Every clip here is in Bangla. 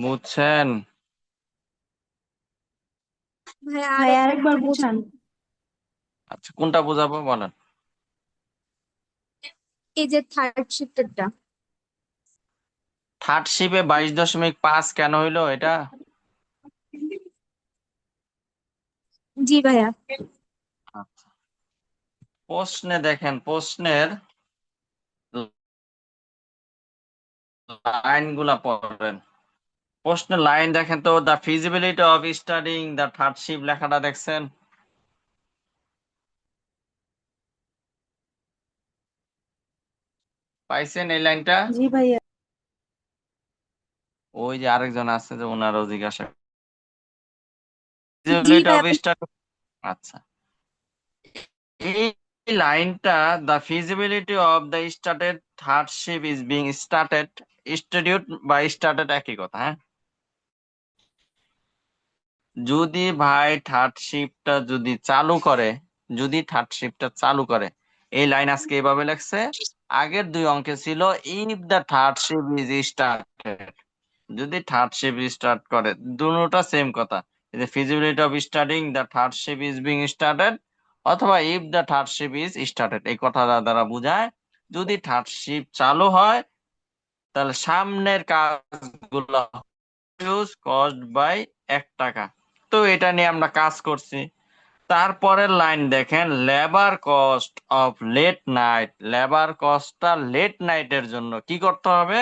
বুঝছেন? ভাইয়া ভাই আরেকবার আরেকবার একটু বুঝান। আচ্ছা, কোনটা বোঝাবো বলেন। এই যে থার্ড শিফটেরটা। থার্ড শিপে 22.5 কেন হইলো এটা? জি ভাইয়া। আচ্ছা, প্রশ্নে দেখেন, প্রশ্নের লাইন গুলা পড়েন। প্রশ্নের লাইন দেখেন তো, the feasibility of studying the third sheep লেখাটা দেখছেন? পাইছেন এই লাইনটা? জি ভাইয়া। ওই যে আরেকজন আছে যে ওনারও জিজ্ঞাসা, জি ফিজিবিলিটি অফ ভাইয়া। স্টাডিং। আচ্ছা, এই লাইনটা, the feasibility of the started third shift is being started, studied বা স্টার্টেড একই কথা, হ্যাঁ? যদি ভাই থার্ড শিপটা যদি চালু করে, যদি থার্ড শিপটা চালু করে, এই লাইন আজকে এইভাবে লেখছে। আগের দুই অঙ্কে ছিল if the third shift is started, যদি থার্ড শিপ স্টার্ট করে। দুটোটা সেম কথা, এই যে feasibility of starting the third shift is being started অথবা if the third shift is started, এই কথাটা দ্বারা বোঝায় যদি থার্ড শিপ চালু হয় তাহলে সামনের কাজগুলো কস্ট বাই 1 টাকা। তো এটা নিয়ে আমরা কাজ করছি। তারপরের লাইন দেখেন, labour cost of late night, labour কস্টটা লেট নাইটের জন্য কি করতে হবে?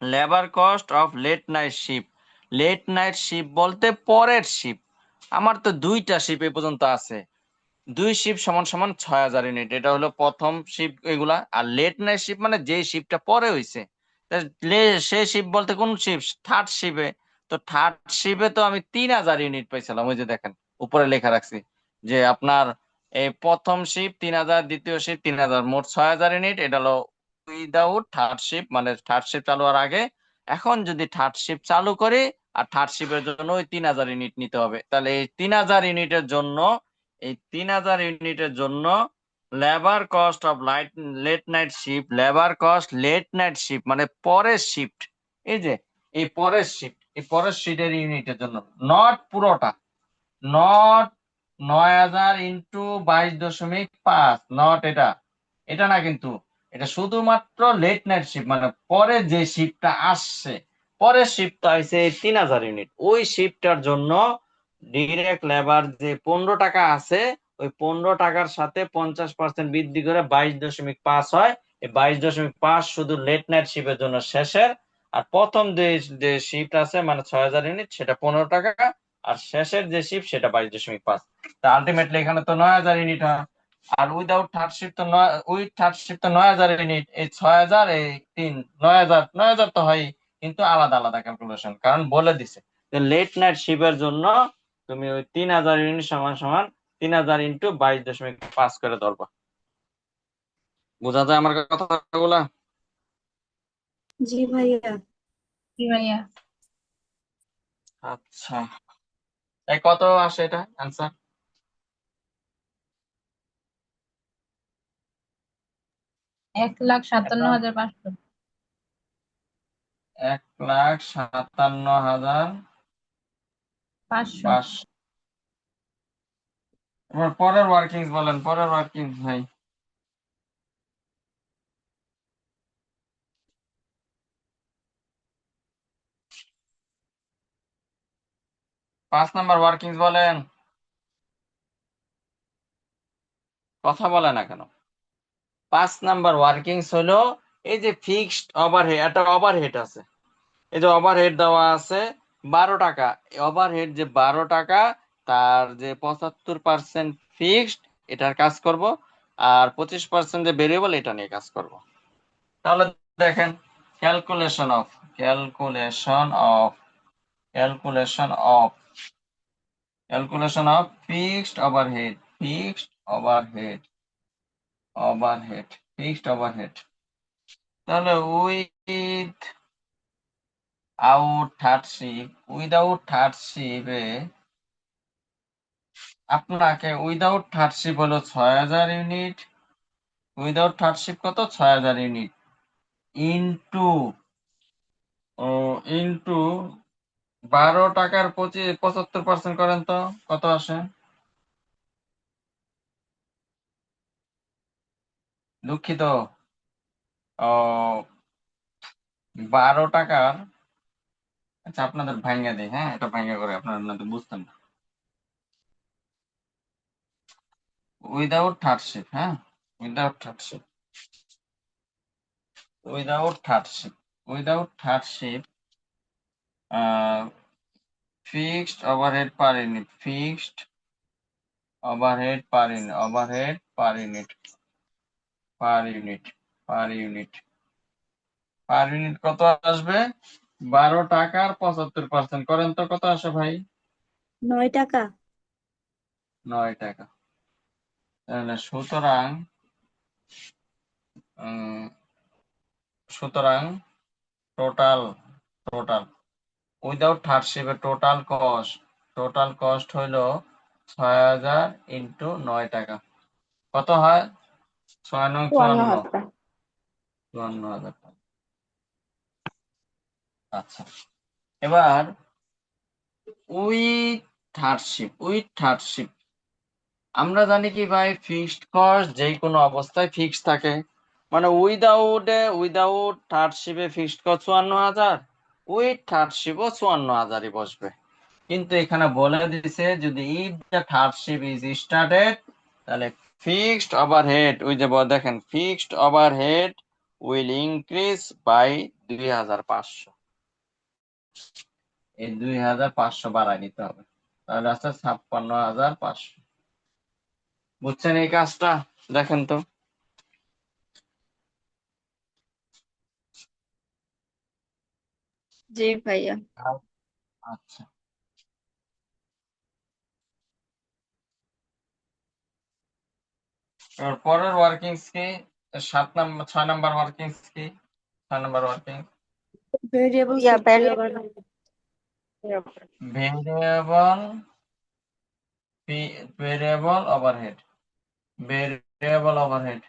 Labour cost of late night shift, late night shift বলতে পরের শিপ। আমার তো দুইটা শিপ এ পর্যন্ত আছে, দুই শিপ সমান সমান 6,000 ইউনিট, এটা হলো প্রথম শিপ এগুলা। আর লেট নাইট শিপ মানে যে শিপটা পরে হইছে, সে শিপ বলতে কোন শিপ? থার্ড শিপে। তো থার্ড শিপে তো আমি 3,000 ইউনিট পাইছিলাম, ওই যে দেখেন উপরে লেখা রাখছি যে আপনার এই প্রথম শিপ 3,000, দ্বিতীয় শিপ 3,000, মোট 6,000 ইউনিট। এটা হলো উইদাউট থার্ড শিপ, মানে থার্ড শিপ চালু হওয়ার আগে। এখন যদি থার্ড শিপ চালু করি আর থার্ড শিপের জন্য ওই 3,000 ইউনিট নিতে হবে, তাহলে এই 3,000 ইউনিটের জন্য, এই 3,000 ইউনিটের জন্য labour cost of late night shift, labour cost late night shift মানে পরের শিফট, এই যে এই পরের শিফট, এই পরের শিফটের ইউনিটের জন্য, নট পুরোটা, নট 9,000 ইন্টু 22.5, নট এটা, এটা না কিন্তু, এটা শুধুমাত্র লেট নাইট শিফট মানে পরে যে শিফটটা আসছে, পরের শিফটটা হয়েছে 3,000 ইউনিট, ওই শিফটটার জন্য ডিরেক্ট লেবার যে 15 টাকা আছে, ওই 15 টাকার সাথে 50% বৃদ্ধি করে 22.5 হয়। এই 22.5 শুধু লেট নাইট শিফটের জন্য শেষের। আর প্রথম যে শিফট আছে মানে 6,000 ইউনিট, সেটা 15 টাকা। আর শেষের যে শিফট সেটা 22.5। তা আলটিমেটলি এখানে তো 9,000 ইউনিট হয়। আর উইদাউট থার্ড শিফট তো উইথ থার্ড শিফট তো 9,000 ইউনিট, এই 6,000 এই 3, 9,000, 9,000 তো হয়, কিন্তু আলাদা আলাদা ক্যালকুলেশন, কারণ বলে দিছে যে লেট নাইট শিফটের জন্য তুমি ওই 3,000 ইউনিট সমান সমান 3,000 ইন্টু 22.5 করে ধরবা। বোঝা যায় আমার কথাগুলা? জি ভাইয়া। জি ভাইয়া। আচ্ছা, এই কত আসে এটা অ্যান্সার? 1,57,500। 500। 1,57,500। এবার পরের ওয়ার্কিংস বলেন, পরের ওয়ার্কিংস ভাই। 5 নাম্বার ওয়ার্কিংস বলেন, কথা বলে না কেন? 5 নাম্বার ওয়ার্কিংস হলো এই যে ফিক্সড ওভারহেড, একটা ওভারহেড আছে, এই যে ওভারহেড দেওয়া আছে 12 টাকা। ওভারহেড যে 12 টাকা, তার যে 75% ফিক্সড, এটার কাজ করব। আর 25% যে ভেরিয়েবল, এটা নিয়ে কাজ করব। তাহলে দেখেন, calculation of, calculation of, calculation of, calculation of fixed overhead, fixed overhead, overhead, fixed overhead. তাহলে without third shift, without third শিপে আপনাকে, উইদাউট থার্ড শিপ হলো 6,000 ইউনিট, উইদাউট থার্ড শিপ কত? 6,000 ইউনিট ইনটু ও ইন্টু 12 টাকার 75% করেন তো কত আসে? দুঃখিত, ও 12 টাকার, আচ্ছা আপনাদের ভাঙ্গা দিই, হ্যাঁ এটা ভাঙ্গা করে আপনারা না তো বুঝতেন না। উইদাউট হার্ডশিপ, হ্যাঁ without hardship, without hardship, without hardship, fixed overhead per unit, fixed overhead per unit, overhead per unit, per unit, per unit, per unit কত আসবে? 12 টাকার 75% করেন তো কত আসে ভাই? 9 টাকা। 9 টাকা। তাহলে সুতরাং উম, সুতরাং টোটাল, টোটাল উইদাউট হার্ডশিপের টোটাল কস্ট হইল 6,000 ইন্টু 9 টাকা। কত হয়? 6 নং 54, 54,000 টাকা। 54,000 টাকা। আচ্ছা, এবার উইথ হার্ডশিপ আমরা জানি কি ভাই, ফিক্সড কস্ট যে কোনো অবস্থায় ফিক্সড থাকে, মানে উইদাউট হার্ডশিপে ফিক্সড কস্ট 54,000, উইথ হার্ডশিপও 54,000ই বসবে। কিন্তু এখানে বলে দিছে যদি if the hardship is started, তাহলে ফিক্সড ওভারহেড, ওই যে দেখেন fixed overhead will increase by 2,500, এই 2,500 বাড়াই নিতে হবে, তাহলে আছে 56,500। বুঝছেন এই কাজটা? দেখেন তো। জি ভাইয়া। আচ্ছা, এবার পরের ওয়ার্কিংস কি? 7 নাম্বার 6 নাম্বার ওয়ার্কিংস কি? 6 number working variable variable, variable overhead, variable overhead.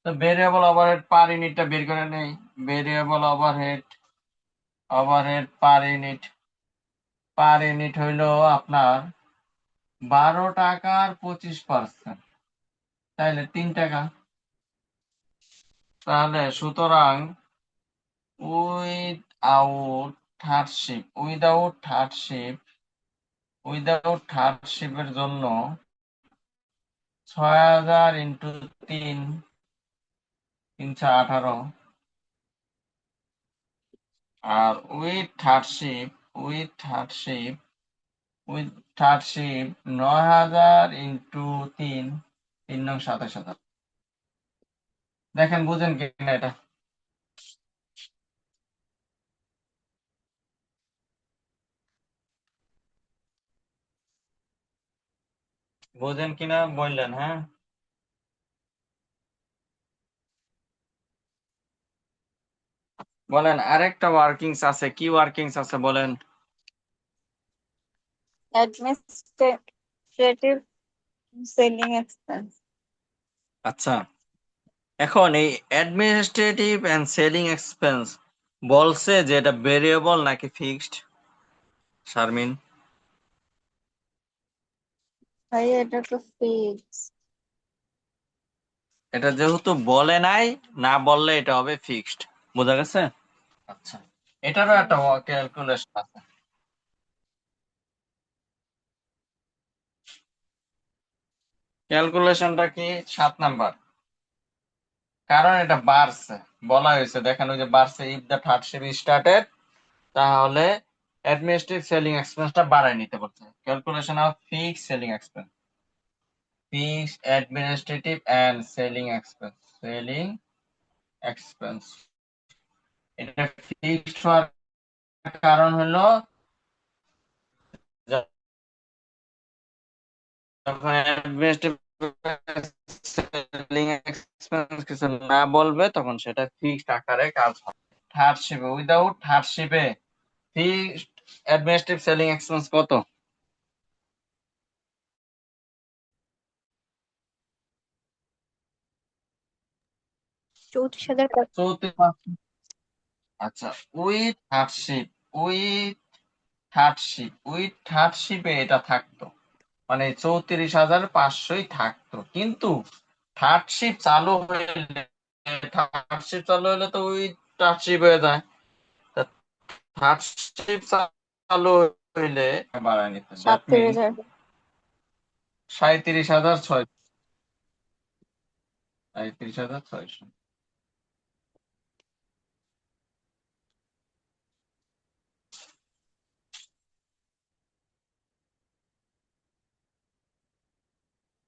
তো ভেরিয়েবল ওভারহেড পার ইউনিটটা বের করে নেই। Variable overhead, overhead per unit হইল আপনার 12 টাকার 25%, তাইলে 3 টাকা। তাহলে সুতরাং উইদাউট হার্ডশিপের জন্য 6,000 ইন্টু 3, 318। আর উইথ হার্ডশিপ 9,000 ইন্টু 3, 3 নং 27,000। দেখেন বুঝেন কিনা এটা? বুঝেন কিনা বললেন, হ্যাঁ বলেন। আরেকটা ওয়ার্কিংস আছে, কি ওয়ার্কিংস আছে বলেন? Administrative selling expense. আচ্ছা, এখন এই অ্যাডমিনিস্ট্রেটিভ এন্ড সেলিং এক্সপেন্স বলছে যে এটা ভেরিয়েবল নাকি ফিক্সড? শারমিন, ভাইয়া এটা তো ফিক্স। এটা যেহেতু বলে নাই, না বললে এটা হবে ফিক্সড। বোঝা গেছে? আচ্ছা, এটারও একটা ক্যালকুলেশন আছে। ক্যালকুলেশনটা কি? 7 নাম্বার। কারণ এটা বাড়ছে, বলা হয়েছে, দেখেন ওই যে বাড়ছে, ইফ দ্য হার্ডশিপ স্টার্টেড, তাহলে অ্যাডমিনিস্ট্রেটিভ সেলিং এক্সপেন্সটা বাড়ায় নিতে পারছে। Calculation of fix selling expense, fix administrative and selling expense, এটা ফিক্সড হওয়ার কারণ হলো যখন অ্যাডমিনিস্ট্রেটিভ সেলিং এক্সপেন্স কিছু না বলবে তখন সেটা ফিক্সড আকারে কাজ হবে। হার্ডশিপে, উইদাউট হার্ডশিপে ফিক্সড অ্যাডমিনিস্ট্রেটিভ সেলিং এক্সপেন্স কত? 34,000 34,500। আচ্ছা, উইথ হার্ডশিপ, উইথ হার্ডশিপে এটা থাকতো, মানে 34,500ই থাকতো, কিন্তু থার্ডশিপ চালু হলে তো উইথ হার্ডশিপ হয়ে যায়। তা থার্ডশিপ চালু হইলে বাড়ায় নিতে, দ্যাট মিনস 37,000। 37,600, 37,600।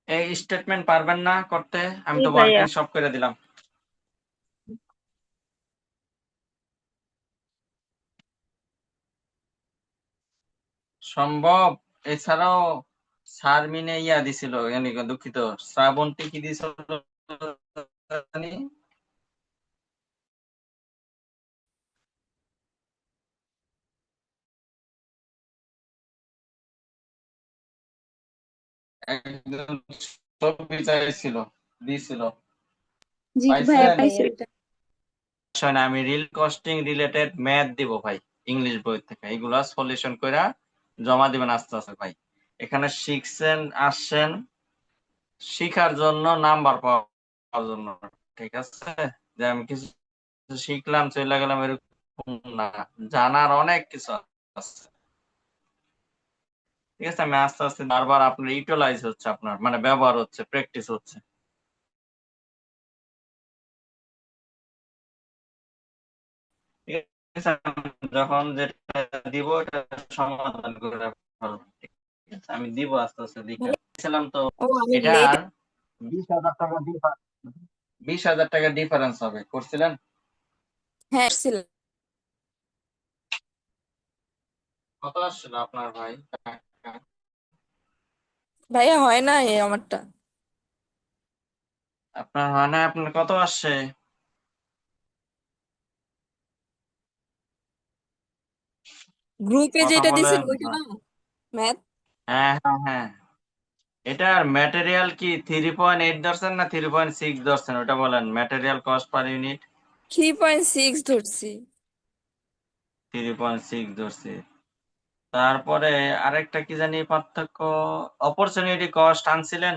এই স্টেটমেন্ট পারবেন না করতে? আমি জি তো ভাইয়া। ওয়ার্কিং সব করে দিলাম। সম্ভব। এছাড়াও শারমিনে ইয়া দিছিল, yani দুঃখিত, শ্রাবন্তী কি দিছিল জানি? একজন ছবি চাইছিল, দিছিল, জি ভাইয়া, পাইছেন? পাইছি ভাইয়া। এটা। শোন, আমি রিল কস্টিং রিলেটেড ম্যাথ দিব ভাই, ইংলিশ বই থেকে, এগুলা সলিউশন কইরা জমা দিবেন আস্তে আস্তে ভাই। এখানে শিখছেন, আসছেন শিখার জন্য, নাম্বার পাওয়ার জন্য, ঠিক আছে? যে আমি কিছু শিখলাম চলে গেলাম এরকম না, জানার অনেক কিছু আছে, ঠিক আছে? আমি আস্তে আস্তে বারবার আপনার ইউটিলাইজ হচ্ছে, আপনার মানে ব্যবহার হচ্ছে, প্র্যাকটিস হচ্ছে, ঠিক আছে? আমি যখন যেটা দিব এটা সমাধান করে ফেলবো, ঠিক আছে? আমি দিব আস্তে আস্তে দিকে ভাইয়া, ছিলাম তো। ও আমি লেট। এটার 20,000 টাকা 20,000 টাকা ডিফারেন্স হবে, করছিলেন? হ্যাঁ, ছিল। কত আসছিল আপনার ভাই টাকা? ভাইয়া হয় না আমারটা। আপনার হয় না? আপনার কত আসছে? গ্রুপে কথা যেটা দিছিল বলেন ওইটা না। না, ম্যাথ। হ্যাঁ, হ্যাঁ, হ্যাঁ। এটার ম্যাটেরিয়াল কি 3.8 ধরছেন না 3.6 ধরছেন, ওটা বলেন। ম্যাটেরিয়াল কস্ট পার ইউনিট 3.6 ধরছি। 3.6 ধরছে। তারপরে আরেকটা কি জানি পার্থক্য, অপরচুনিটি কস্ট আনছিলেন?